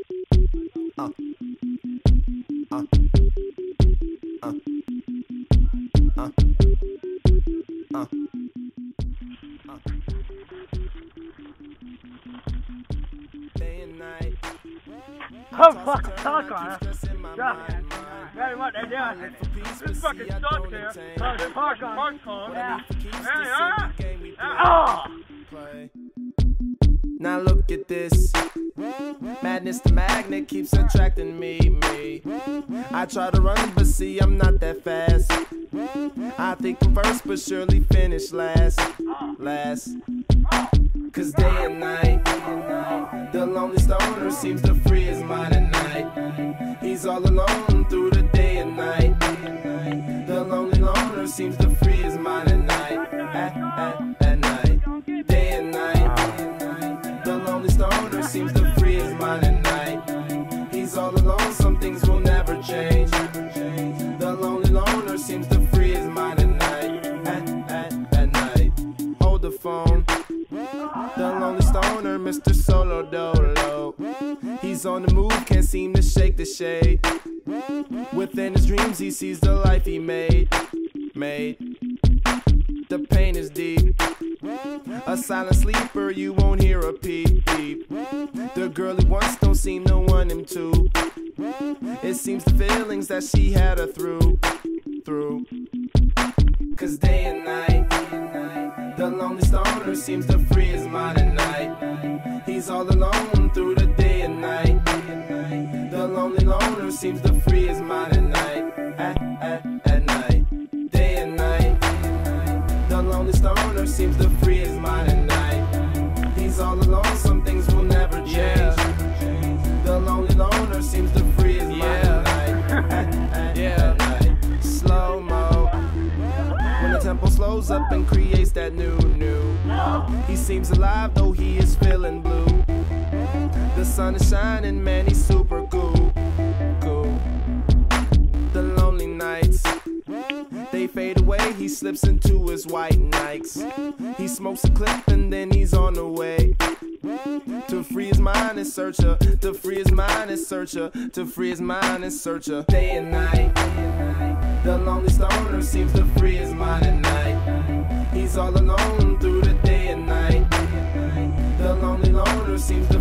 uh, uh, uh, uh, uh, uh. Day and night. Oh, fuck, talk on it. Yeah. Very much, yeah. This fucking sucks here. Park on. Yeah. Oh! Now look at this. Madness, the magnet keeps attracting me. I try to run, but see, I'm not that fast. I think I'm first, but surely finish last. Cause day and night, the lonely stoner seems to free his mind at night. He's all alone through the day and night. The lonely loner seems to free his mind at night. At night, day and night. The lonely stoner seems to free his mind at night. He's all alone, some things will never change. The lonely loner seems to free his mind at night. At night, hold the phone. The lonely stoner, Mr. Solo Dolo. He's on the move, can't seem to shake the shade. Within his dreams, he sees the life he made. The pain is deep. A silent sleeper, you won't hear a peep. The girl he wants don't seem to want him to. It seems the feelings that she had her through. Cause day and night, the lonely stoner seems to free his mind at night. He's all alone through the day and night. The lonely loner seems to free his mind at night. At night, day and night. The lonely stoner seems to free his mind at night. He's all alone, some things will never change. The lonely loner seems to free his mind at night. At night, slow-mo. When the tempo slows up and creates that new. He seems alive though he is feeling blue. The sun is shining, man, he's super cool. The lonely nights, they fade away, he slips into his white Nikes. He smokes a clip and then he's on the way. To free his mind and searcher, to free his mind and searcher, to free his mind and searcher. Day and night, the lonely stoner seems to free his mind at night. He's all alone through the day and night. The lonely loner seems to